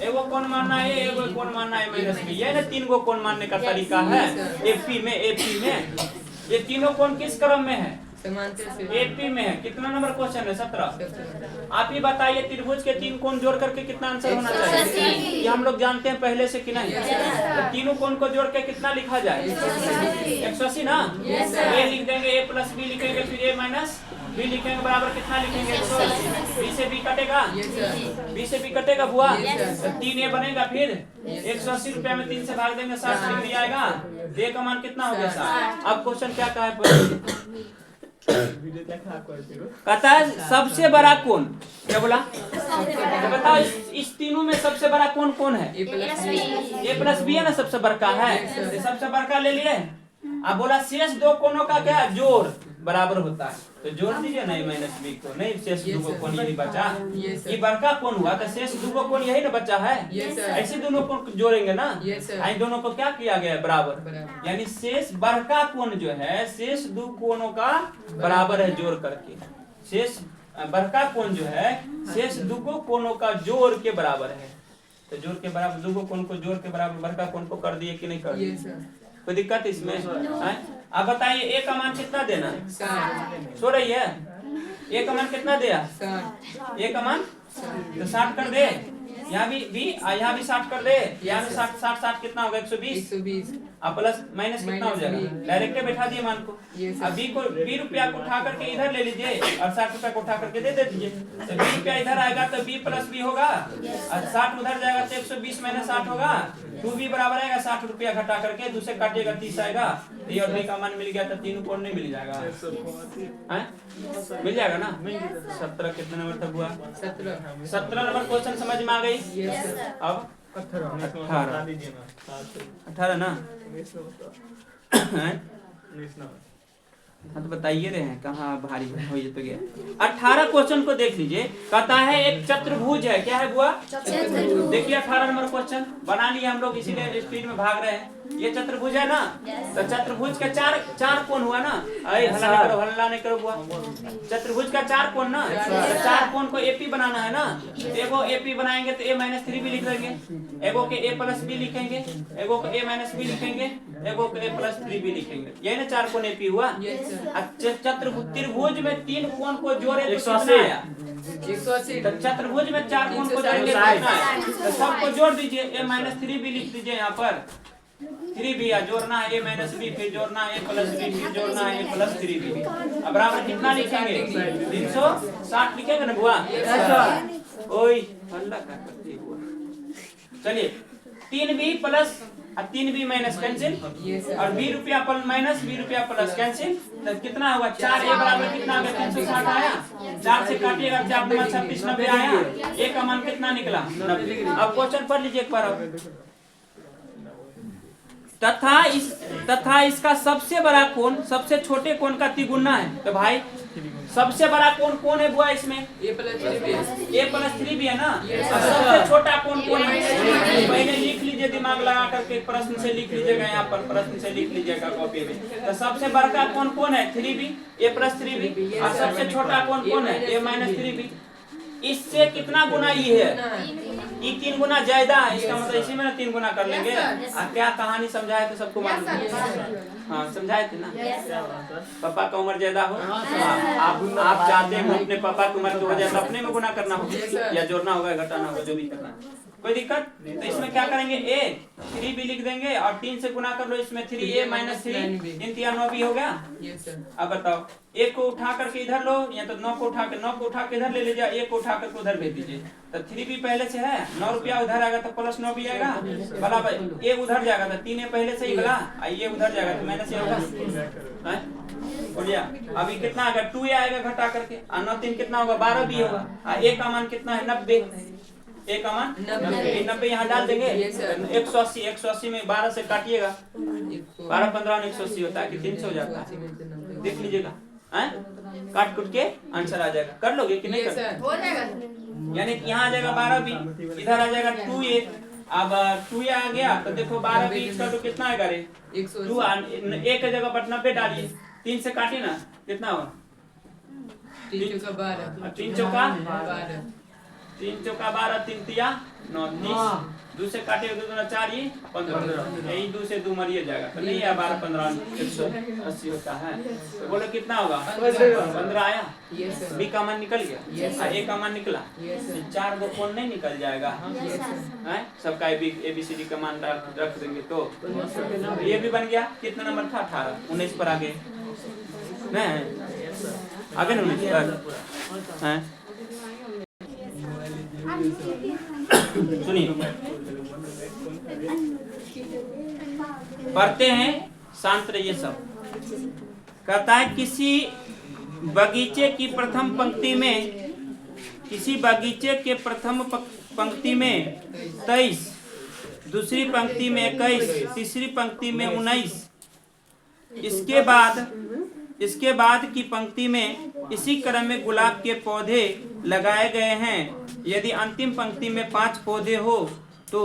एगो कोण मानना है एगो कोण मानना है माइनस बी ये ना तीन गो कोण मानने का तरीका है एपी में ये तीनों कोण किस क्रम में है
समांतर से
एपी में है कितना नंबर क्वेश्चन है 17 आप ही बताइए त्रिभुज के तीन कोण जोड़ करके कितना आंसर होना चाहिए ये हम लोग जानते हैं पहले से कि नहीं तो तीनों कोण को जोड़ के कितना लिखा जाए 180 ना ए लिख देंगे a प्लस बी लिखेंगे फिर a माइनस बी लिखेंगे बराबर कितना लिखेंगे 180 बी से बी कटेगा बी से बी कटेगा बुआ तो 3a बनेगा फिर 180 रुपया में 3 से भाग देंगे 60 डिग्री आएगा a का मान कितना हो गया 60 अब क्वेश्चन क्या कहा है कहता है सबसे बड़ा कोण क्या बोला तो बताओ इस तीनों में सबसे बड़ा कोण कौन है ए प्लस बी है ना सबसे बड़का है तो सबसे बड़का ले लिए अब बोला शेष दो कोणों का क्या जोड़ बराबर होता है तो जोड़ दीजिए ना माइनस बी को नहीं शेष दो कोण यही बचा ये बड़का कोण हुआ तो शेष दो कोण यही ना बचा है ऐसे दोनों कोण जोड़ेंगे ना इन दोनों को क्या किया गया है बराबर यानी शेष बड़का कोण जो है शेष दो कोणों का बराबर है जोड़ करके शेष बड़का कोण जो है शेष दो कोणों का जोड़ के बराबर है तो जोड़ के बराबर दो कोण को जोड़ के बराबर बड़का कोण को कर दिए कि नहीं कर दिए कोई दिक्कत इसमें अब बताइए ए का मान कितना देना सो रही है ए का मान कितना दिया ए का मान तो 60 कर दे यहाँ भी यहाँ भी 60 कर दे यहाँ भी 60 कितना होगा 120 अब प्लस माइनस कितना हो जाएगा डायरेक्ट बैठा दिए मान को अब बी रुपया को उठा करके इधर ले लीजिए और 60 रुपया को उठा करके दे दीजिए तो 20 रुपया इधर आएगा तो b प्लस बी होगा और 60 उधर जाएगा तो 120 माइनस 60 होगा 2b बराबर आएगा 60 रुपया घटा करके दूसरे काटिएगा 30 आएगा तो ये और b का मान मिल गया तो तीनों कोण नहीं मिल जाएगा मिल जाएगा ना 17 कितने नंबर तक हुआ 17 नंबर क्वेश्चन समझ में आ गई अब 18 ना हाँ तो बताइए रहे हैं कहाँ भारी हो ये तो गया 18 क्वेश्चन को देख लीजिए कहता है एक चतुर्भुज है क्या है बुआ देखिए 18 नंबर क्वेश्चन बना लिया हम लोग इसीलिए स्पीड में भाग रहे हैं ये चतुर्भुज है ना तो चतुर्भुज का चार कोण हुआ ना अरे हल्ला नहीं करो बुआ चतुर्भुज का 4 कोण ना तो 4 कोण को एपी बनाना है ना एगो एपी बनाएंगे तो a-3 भी लिख देंगे एगो के a प्लस बी लिखेंगे एगो को a माइनस बी लिखेंगे एगो को a प्लस 3 भी लिखेंगे यही ना 4 कोण एपी हुआ त्रिभुज में 3 कोण को जोड़े तो कितना आया 180 तो चतुर्भुज में 4 कोण को जोड़ेंगे तो सबको जोड़ दीजिए a-3 भी लिख दीजिए यहाँ पर 3b या जोड़ना है a माइनस बी, फिर जोड़ना है a प्लस बी, फिर जोड़ना है a प्लस 3b। अब बराबर कितना लिखेंगे? 360 लिखेंगे ना बुआ? ओए हल्ला क्या करती है बुआ? चलिए 3b plus 3b minus cancel और 20 रुपया माइनस 20 रुपया प्लस कैंसिल, तो कितना होगा? 4a बराबर कितना आ गया? 360 आया। 4 से काटिएगा 4 9 26 90 आया। a का मान कितना निकला? 90। अब क्वेश्चन पढ़ लीजिए एक बार। तथा इसका सबसे बड़ा कोण सबसे छोटे कोण का तिगुना है। तो भाई सबसे बड़ा कोण कौन है बुआ इसमें?
a प्लस 3b
है ना। अब सबसे छोटा कोण कौन है? पहले लिख लीजिए, दिमाग लगा करके प्रश्न से लिख लीजिएगा, यहाँ पर प्रश्न से लिख लीजिएगा कॉपी में। तो सबसे बड़का कोण कौन है? 3b, a plus 3b। और सबसे छोटा कोण कौन है? a minus 3b। इससे कितना गुना ये है? ये 3 गुना ज्यादा है, इसका मतलब इसी में ना 3 गुना कर लेंगे। क्या कहानी समझाए थे सबको मालूम है? हाँ समझाए थे ना। पापा का उम्र ज्यादा हो, आप चाहते हैं अपने पापा की उम्र की वजह से अपने में गुना करना होगा या जोड़ना होगा घटाना होगा, जो भी करना है, कोई दिक्कत? तो इसमें क्या करेंगे? a 3b लिख देंगे और 3 से गुना कर लो। इसमें 3a माइनस 3 3 3 9 भी हो गया। अब बताओ, a को उठा करके इधर लो, या तो 9 को उठा के इधर ले लीजिए, a को उठा करके उधर भेज दीजिए। तो 3b पहले से है, 9 रुपया उधर आएगा तो प्लस 9 भी आएगा भला भाई। a उधर जाएगा तो 3a पहले से ही भला, ये उधर जाएगा तो माइनस ये होगा। बोलिए अभी कितना आएगा? 2a आएगा घटा करके, और 9 3 कितना होगा? 12 भी होगा। a का मान कितना है? 90। a का मान 90 यहाँ डाल देंगे। 180 में 12 से काटिएगा, 12 15 180 होता है कि 300 हो जाता है? देख लीजिएगा, काट कुट के आंसर आ जाएगा। कर लोगे कि नहीं? हो जाएगा। यानी कि यहाँ आ जाएगा 12 भी, इधर आ जाएगा 2a। अब 2a आ गया तो देखो 12 भी इसका तो कितना आएगा रे? 2 a के जगह पर 90 डालिए, 3 से काटिए ना, कितना होगा?
3 चौका 12,
3 चौका 12, 3 तिया 9 30। 2 से काटे 2 दूना 4, ये 15। यही 2 से 2 मरिए जाएगा तो नहीं है। 12 15 180 होता है। तो बोलो कितना होगा? 15 आया। b का मान निकल गया, a का मान निकला। 4 गो कोण नहीं निकल जाएगा? सबका ABCD का मान रख देंगे तो ये भी बन गया। कितना नंबर था? 18। 19 पर आगे आगे 19 पर। सुनिए पढ़ते हैं, शांत रहिए सब। कहता है किसी बगीचे की प्रथम पंक्ति में, किसी बगीचे के प्रथम पंक्ति में 23, दूसरी पंक्ति में 21, तीसरी पंक्ति में 19, इसके बाद की पंक्ति में इसी क्रम में गुलाब के पौधे लगाए गए हैं। यदि अंतिम पंक्ति में 5 पौधे हो तो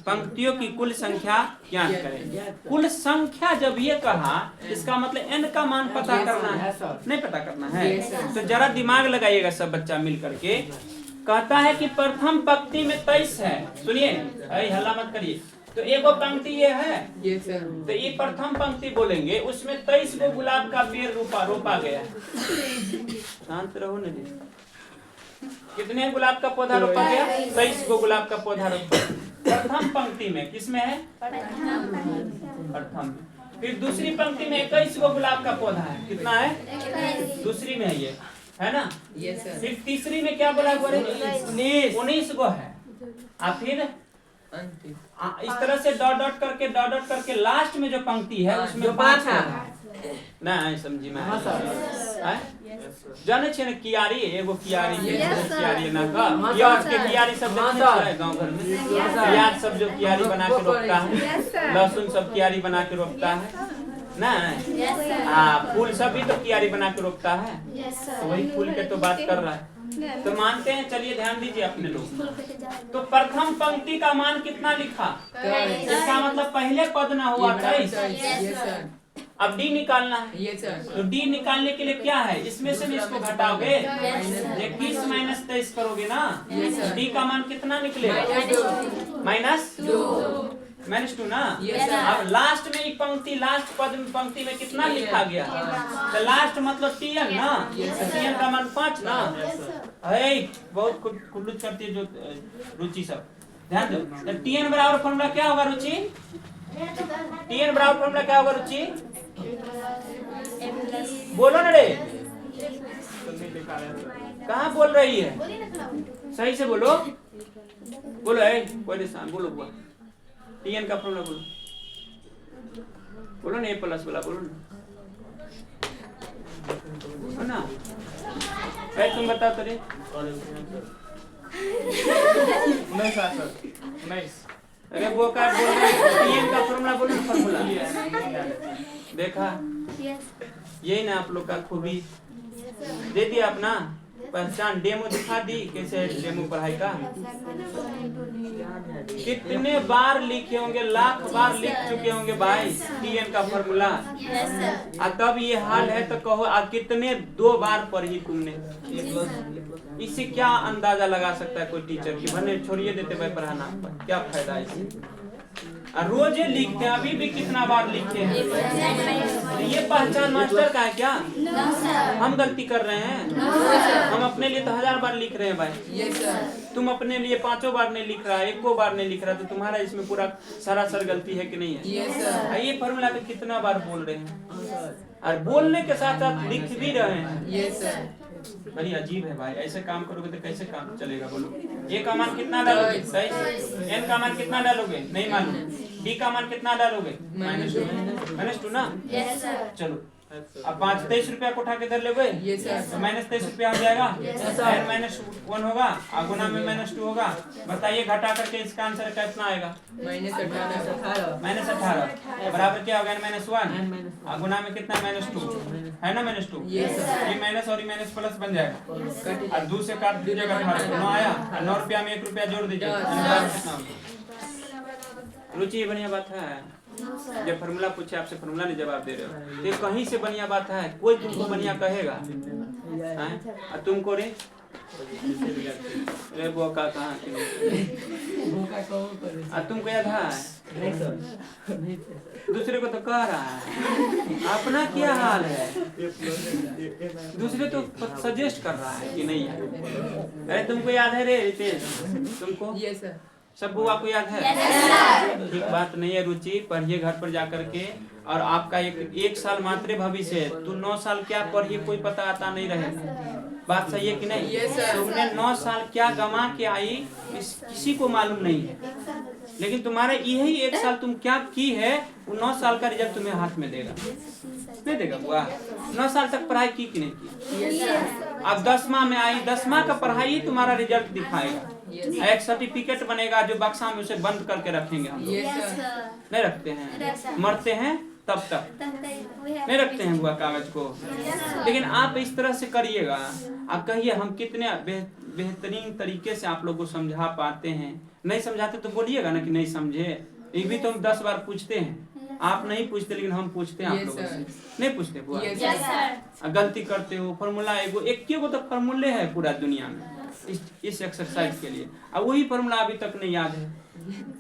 पंक्तियों की कुल संख्या ज्ञात करें। कुल संख्या जब ये कहा, इसका मतलब n का मान पता करना है, नहीं पता करना है? तो जरा दिमाग लगाइएगा सब बच्चा मिल करके। कहता है कि प्रथम पंक्ति में 23 है। सुनिए, हल्ला मत करिए। तो एक पंक्ति ये है, तो ये प्रथम पंक्ति बोलेंगे, उसमें 23 को गुलाब का पेड़ रोपा गया। शांत रहो नहीं। कितने गुलाब का पौधा रोपा गया? 23 को गुलाब का पौधा रोपा। प्रथम पंक्ति में किसमें है? प्रथम में। फिर दूसरी पंक्ति में 21 को गुलाब का पौधा है। कितना है? दूसरी में है ये, है ना? फिर तीसरी में क्या बोला? 19 को है। और फिर इस तरह से डॉट करके लास्ट में जो पंक्ति है उसमें 5 है। नहीं समझी मैं? जाने छे ना कियारी, एगो कियारी ना का प्याज के कियारी सब देखते हैं गांव घर में। प्याज सब जो कियारी बना के रोपता है, लहसुन सब कियारी बना के रोपता है ना। फूल सब भी तो कियारी बना के रोपता है। तो वही फूल के तो बात कर रहा है। तो मानते हैं, चलिए ध्यान दीजिए अपने लोग। तो प्रथम पंक्ति का मान कितना लिखा? इसका मतलब पहले पद ना हुआ 23। अब डी निकालना है। तो डी निकालने के लिए क्या है? इसमें से भी इसको घटाओगे, 21 माइनस 23 करोगे ना, डी का मान कितना निकलेगा? -2 ना। अब लास्ट में एक पंक्ति, लास्ट पद में पंक्ति में कितना लिखा गया? तो लास्ट मतलब TN ना, TN का मान 5 ना। बहुत खुल्लुच करती है जो रुचि सब, ध्यान दो। तो TN बराबर फॉर्मूला क्या होगा रुचि? टीएन बराबर फॉर्मूला क्या होगा रुचि? बोलो ना रे, कहाँ बोल रही है? सही से बोलो, बोलो है कोई निशान, बोलो बुआ टीएन का फॉर्मूला बोलो, बोलो ना ए प्लस वाला बोलो ना तुम बताओ तो रे। अरे वो का बोल रहे टीएन का फॉर्मूला बोलो ना, फॉर्मूला देखा यही ना आप लोग का खूबी दे दिया अपना पहचान, डेमो दिखा दी कैसे डेमो पढ़ाई का। कितने बार लिखे होंगे, लाख बार लिख चुके होंगे भाई टीएन का फॉर्मूला। तब ये हाल है तो कहो कितने 2 बार पढ़ी तुमने। इससे क्या अंदाजा लगा सकता है कोई टीचर की भले छोड़िए देते भाई पढ़ाना, क्या फायदा है इससे। रोज लिखते हैं, अभी भी कितना बार लिखे हैं। ये पहचान मास्टर का है क्या? हम गलती कर रहे हैं? हम अपने लिए तो 1000 बार लिख रहे हैं भाई। तुम अपने लिए 5 बार नहीं लिख रहा है, 1 बार नहीं लिख रहा, तो तुम्हारा इसमें पूरा सरासर गलती है कि नहीं है? ये फॉर्मूला तो कितना बार बोल रहे हैं और बोलने के साथ साथ लिख भी रहे हैं। बड़ी अजीब है भाई, ऐसे काम करोगे तो कैसे काम चलेगा बोलो। ए का मान कितना डालोगे? सही। एन का मान कितना डालोगे? नहीं मालूम। डी का मान कितना डालोगे? -2 ना। चलो अब 23 रुपया को उठा के इधर लोगे तो -23 रुपया हो जाएगा। n -1 होगा और गुना में -2 होगा। बताइए घटा करके इसका आंसर कितना आएगा? -18 बराबर क्या होगा? n -1 और गुना में कितना? -2 है ना, -2 ये माइनस और माइनस प्लस बन जाएगा और 2 से काट दीजिएगा 18 आया और 9 रुपया में 1 रुपया जोड़ दीजिए कितना होगा? रुचि ये बढ़िया बात है। जब फॉर्मूला पूछे आपसे फॉर्मूला नहीं जवाब दे रहे हो तो कहीं से बढ़िया बात है? कोई तुमको बढ़िया कहेगा? और तुमको रे बोका कहाँ तुमको याद है? दूसरे को तो कह रहा है, अपना क्या हाल है? दूसरे तो सजेस्ट कर रहा है कि नहीं है। अरे तुमको याद है रे रितेश? तुमको सब बुआ को याद है? ठीक बात नहीं है रुचि, पढ़िए घर पर जाकर के। और आपका एक साल मात्र भविष्य है, तू 9 साल क्या पढ़िए कोई पता आता नहीं रहेगा। बात सही है कि नहीं? तुमने 9 साल क्या गंवा के आई किसी को मालूम नहीं है, लेकिन तुम्हारे यही 1 साल तुम क्या की है वो 9 साल का रिजल्ट तुम्हें हाथ में देगा। नहीं देगा बुआ? 9 साल तक पढ़ाई की कि नहीं की? अब 10वां में आई, 10वां का पढ़ाई तुम्हारा रिजल्ट दिखाएगा। एक सर्टिफिकेट बनेगा जो बक्सा में उसे बंद करके रखेंगे हम लोग। नहीं रखते हैं, मरते हैं तब तक नहीं रखते हैं बुआ कागज को। लेकिन आप इस तरह से करिएगा। आप कहिए हम कितने बेहतरीन तरीके से आप लोग को समझा पाते हैं। नहीं समझाते तो बोलिएगा ना कि नहीं समझे। ये भी तो हम 10 बार पूछते हैं, आप नहीं पूछते लेकिन हम पूछते हैं आप लोगों से। नहीं पूछते बुआ? गलती करते हो। फॉर्मूला एक तो फॉर्मूले है पूरा दुनिया में इस एक्सरसाइज के लिए, और वही फॉर्मूला अभी तक नहीं याद है।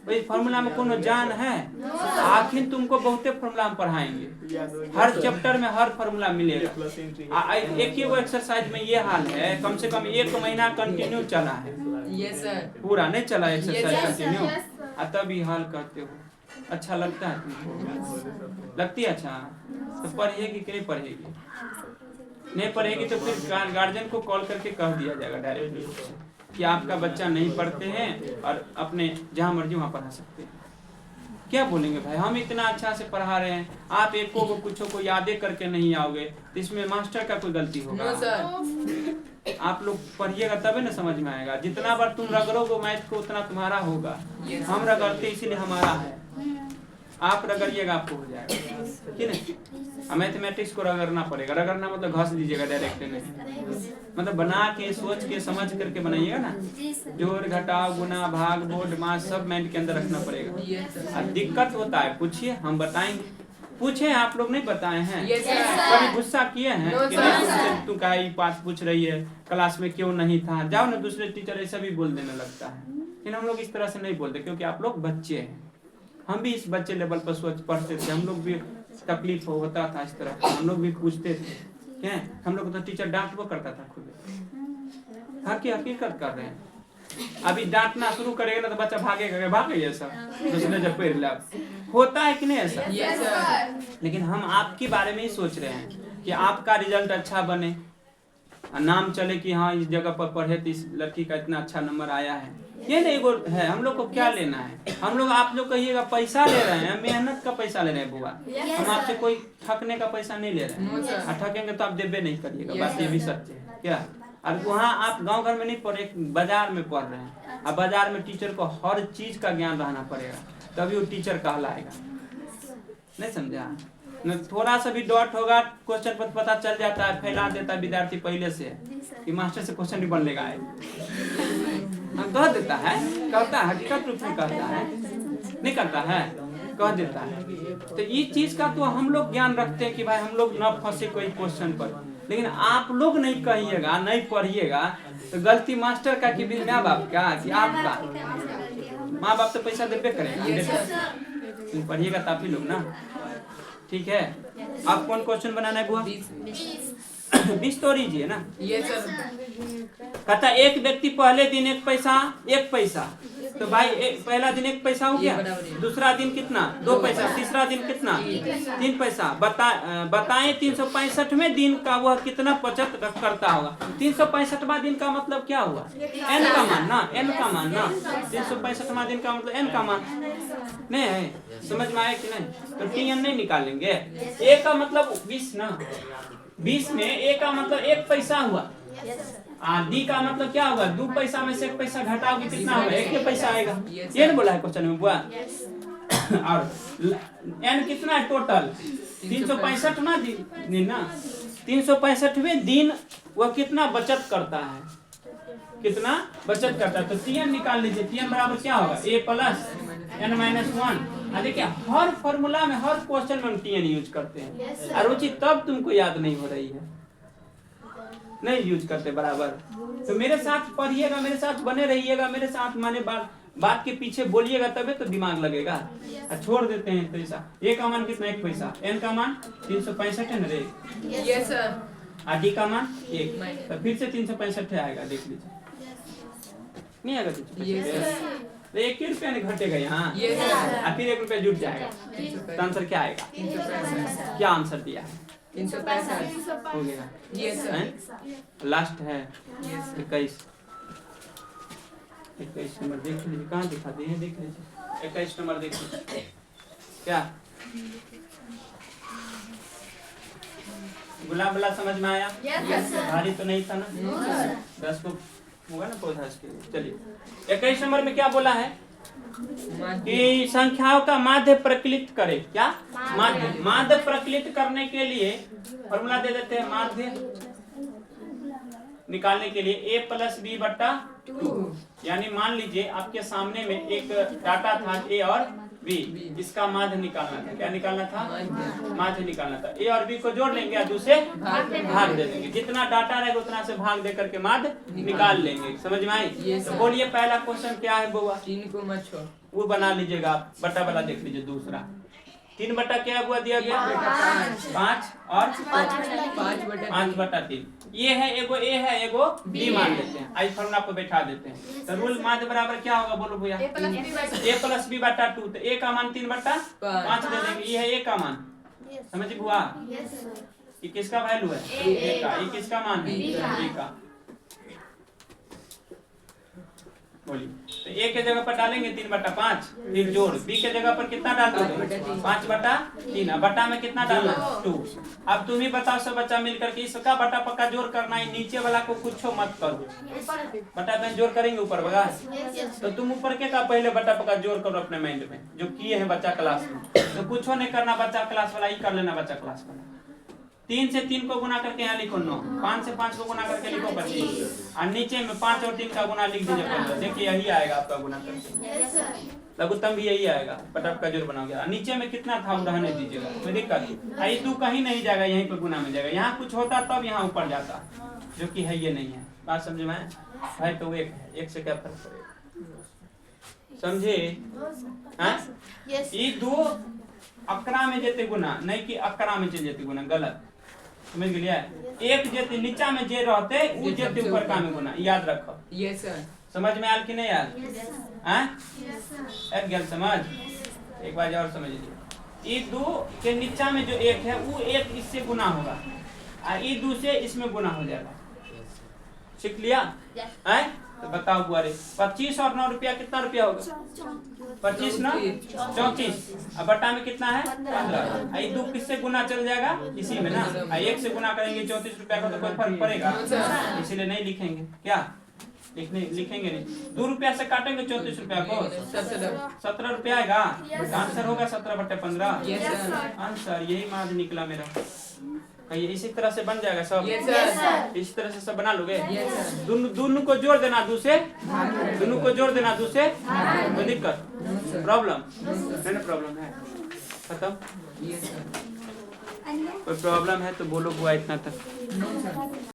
वही फॉर्मूला में कोनो जान है? आखिर तुमको बहुते फॉर्मूला हम पढ़ाएंगे, हर चैप्टर में हर फॉर्मूला मिलेगा। एक ही वो एक्सरसाइज में ये हाल है, कम से कम 1 महीना कंटिन्यू चला है। पूरा नहीं चला एक्सरसाइज कंटिन्यू, तब ये हाल करते हो। अच्छा लगता है तुमको? लगती है अच्छा? तो पढ़ेगी कि नहीं पढ़ेगी? नहीं पढ़ेगी तो फिर गार्जियन को कॉल करके कह दिया जाएगा डायरेक्टली कि आपका बच्चा नहीं पढ़ते हैं और अपने जहाँ मर्जी वहाँ पढ़ा सकते हैं। क्या बोलेंगे भाई? हम इतना अच्छा से पढ़ा रहे हैं, आप एक को कुछ को यादें करके नहीं आओगे तो इसमें मास्टर का कोई गलती होगा? आप लोग पढ़िएगा तभी ना समझ में आएगा। जितना बार तुम रगड़ोगे मैथ को उतना तुम्हारा होगा। हम रगड़ते इसीलिए हमारा है, आप रगड़िएगा आपको हो जाएगा। ठीक है? मैथमेटिक्स को रगड़ना पड़ेगा। रगड़ना मतलब घस दीजिएगा डायरेक्ट नहीं, मतलब बना के सोच के समझ करके बनाइएगा ना। जोड़ घटाव गुना भाग बोर्ड मास सब माइंड के अंदर रखना पड़ेगा। दिक्कत होता है पूछिए, हम बताएंगे। पूछे आप लोग नहीं बताए हैं? कभी गुस्सा किए हैं कि नहीं? तू का पास पूछ रही है, क्लास में क्यों नहीं था? जाओ ना, दूसरे टीचर ऐसा भी बोल देने लगता है। लेकिन हम लोग इस तरह से नहीं बोलते क्योंकि आप लोग बच्चे हैं। हम भी इस बच्चे लेवल पर सोच पढ़ते थे, हम लोग भी तकलीफ होता था इस तरह, हम लोग भी पूछते थे। क्या हम लोग तो टीचर डांट वो करता था खुद। हकीकत कर रहे हैं। अभी डांटना शुरू करेगा ना तो बच्चा भागेगा, भागेगा सर दूसरे जब पढ़ ले। होता है कि नहीं ऐसा?
Yes sir.
लेकिन हम आपके बारे में ही सोच रहे हैं कि आपका रिजल्ट अच्छा बने, नाम चले कि हाँ इस जगह पर पढ़े तो इस लड़की का इतना अच्छा नंबर आया है। ये नहीं वो है, हम लोग को क्या लेना है? हम लोग आप लोग कहिएगा पैसा ले रहे हैं, मेहनत का पैसा ले रहे हैं बुआ। हम आपसे कोई ठगने का पैसा नहीं ले रहे हैं, और ठगेंगे तो आप देबे नहीं करिएगा, बात ये भी सच है क्या? और वहाँ आप गांव घर में नहीं पढ़ रहे, बाजार में पढ़ रहे हैं, अब बाजार में टीचर को हर चीज का ज्ञान रहना पड़ेगा, तभी वो टीचर कहलाएगा। नहीं समझा? न थोड़ा सा भी डॉट होगा क्वेश्चन पर पता चल जाता है, फैला देता है विद्यार्थी पहले से कि मास्टर से क्वेश्चन नहीं बनने का है, कह देता है, कहता है, हकीकत रूप में कहता है, नहीं करता है, कह देता है। तो ये चीज का तो हम लोग ज्ञान रखते हैं कि भाई हम लोग न फंसे कोई क्वेश्चन पर। लेकिन आप लोग नहीं कहिएगा, नहीं पढ़िएगा तो गलती मास्टर का कि माँ बाप का कि आपका? माँ बाप तो पैसा देबे करेगा, पढ़िएगा तो आप ही लोग ना। ठीक है, आप कौन क्वेश्चन बनाना है बुआ? 20 तो लीजिए ना।
Yes sir.
कहता एक व्यक्ति पहले दिन 1 पैसा, तो भाई पहला दिन 1 पैसा हो गया, दूसरा दिन कितना? 2 पैसा, तीसरा दिन कितना? 3 पैसा। बताएं 365वें दिन का वह कितना बचत करता होगा? 365वां दिन का मतलब क्या हुआ? n का मान ना, n का मान ना। 365वां दिन का मतलब n का मान नहीं है, समझ में आया कि नहीं? तो tn नहीं निकालेंगे। a का मतलब 20 ना, 20 में a का मतलब 1 पैसा हुआ, डी का मतलब क्या होगा? 2 पैसा में से 1 पैसा घटाओगे कितना होगा? 1 पैसा आएगा। ये नहीं बोला है क्वेश्चन में बुआ? और n कितना है टोटल? 365 ना दिन ना, 365वें दिन वह कितना बचत करता है? कितना बचत करता है? तो tn निकाल लीजिए। tn बराबर क्या होगा? a plus n-1। देखिए हर फॉर्मूला में, हर क्वेश्चन में हम tn यूज करते हैं, और वो चीज तब तुमको याद नहीं हो रही है, नहीं यूज करते बराबर। तो मेरे साथ पढ़िएगा, मेरे साथ बने रहिएगा, मेरे साथ माने बात के पीछे बोलिएगा तभी तो दिमाग लगेगा। छोड़ देते हैं तो ऐसा। ए का मान कितना? 1 पैसा। एन का मान 365 है ना रे?
Yes sir.
डी का मान 1, तो फिर से 365 आएगा, देख लीजिए। नहीं आएगा 365? तो 1 रुपया नहीं घटेगा यहाँ, और फिर 1 रुपया जुट जाएगा, तो आंसर क्या आएगा? क्या आंसर दिया है?
365
हो गया।
Yes sir.
लास्ट है 21 नंबर, देख लीजिए कहाँ दिखा दिए, देख लीजिए 21 नंबर देख लीजिए। क्या गुलाब वाला समझ में आया? भारी तो नहीं था ना? 10 को होगा ना पौधा इसके लिए। चलिए 21 नंबर में क्या बोला है कि संख्याओं का माध्य प्रकलित करे। क्या? माध्य प्रकलित करने के लिए फॉर्मूला दे देते हैं। माध्य निकालने के लिए a प्लस बी बट्टा 2, यानी मान लीजिए आपके सामने में एक डाटा था a और b, इसका माध्य निकालना था। क्या निकालना था? माध्य निकालना था। a और b को जोड़ लेंगे और दूसरे भाग दे देंगे, जितना डाटा रहेगा उतना से भाग दे करके माध्य निकाल लेंगे। समझ में आई? तो बोलिए पहला क्वेश्चन क्या है बुआ?
3 को मत छोड़,
वो बना लीजिएगा आप। बटा वाला देख लीजिए दूसरा। 3 बटा क्या हुआ दिया गया? 5 और 5 बटा 3। ये है एगो a है, एगो b मान लेते हैं। आई फॉर्मूला पे बैठा देते हैं। तो रूल माध्य बराबर क्या होगा बोलो भैया? a प्लस b बटा 2। तो a का मान 3 बटा 5 दे देंगे। ये है a का मान, समझिए बुआ? ये किसका वैल्यू है? a का। ये किसका मान है? b का। बोलिए। तो a के जगह पर डालेंगे 3 बटा 5, फिर जोड़। b के जगह पर कितना डाल दोगे? 5 बटा 3। बटा में कितना डालना? 2। अब तुम ही बताओ सब बच्चा मिलकर के इसका बटा पक्का जोड़ करना है, नीचे वाला को कुछ मत करो। बटा में जोड़ करेंगे ऊपर बगा। तो तुम ऊपर के का पहले बटा पक्का जोड़ करो अपने माइंड में, जो किए हैं बच्चा क्लास में। तो कुछ नहीं करना बच्चा क्लास वाला, ही कर लेना बच्चा क्लास वाला। 3 से 3 को गुना करके यहाँ लिखो 9, 5 से 5 को गुना करके लिखो 25, और नीचे में 5 और 3 का गुना लिख दीजिए 15। देखिए यही आएगा आपका गुना करके। लघुत्तम भी यही आएगा, पटप का जोड़ बनाओगे। नीचे में कितना था वो रहने दीजिएगा, कोई दिक्कत नहीं। 2 कहीं नहीं जाएगा, यहीं पर गुना में जाएगा। यहाँ कुछ होता तब यहाँ ऊपर जाता, जो कि है ये नहीं है। बात समझ में? भाई तो 1 है, 1 से क्या फर्क पड़ेगा? समझे? ये 2 अकरा में जेते गुना, नहीं कि अकरा में चल जेते गुना, गलत समझ गया। 1 जेते नीचा में जे रहते उ जेते ऊपर का में गुना, याद रखो।
Yes sir.
समझ में आल कि नहीं आल? हाँ अब गल समझ। एक बार और समझ लीजिए, ई 2 के नीचा में जो 1 है वो 1 इससे गुना होगा और ई 2 से इसमें गुना हो जाएगा। सीख लिया? हैं? तो बताओ बुआरे 25 और 9 रुपया कितना रुपया होगा? 25 9 34। अब बटा में कितना है? 15। आई 2 किससे गुना चल जाएगा? इसी में ना। 1 से गुना करेंगे 34 रुपया का तो कोई फर्क पड़ेगा, इसीलिए नहीं लिखेंगे। क्या लिखेंगे नहीं। 2 रुपया से काटेंगे 34 रुपया को, 17 रुपया आएगा। आंसर होगा 17/15। आंसर यही मार्क्स निकला मेरा। कहिए इसी तरह से बन जाएगा सब? इसी तरह से सब बना लोगे? दोनों को जोड़ देना 2 से, दोनों को जोड़ देना 2 से। कोई दिक्कत प्रॉब्लम है ना? प्रॉब्लम है खत्म। कोई प्रॉब्लम है तो बोलो बुआ इतना तक।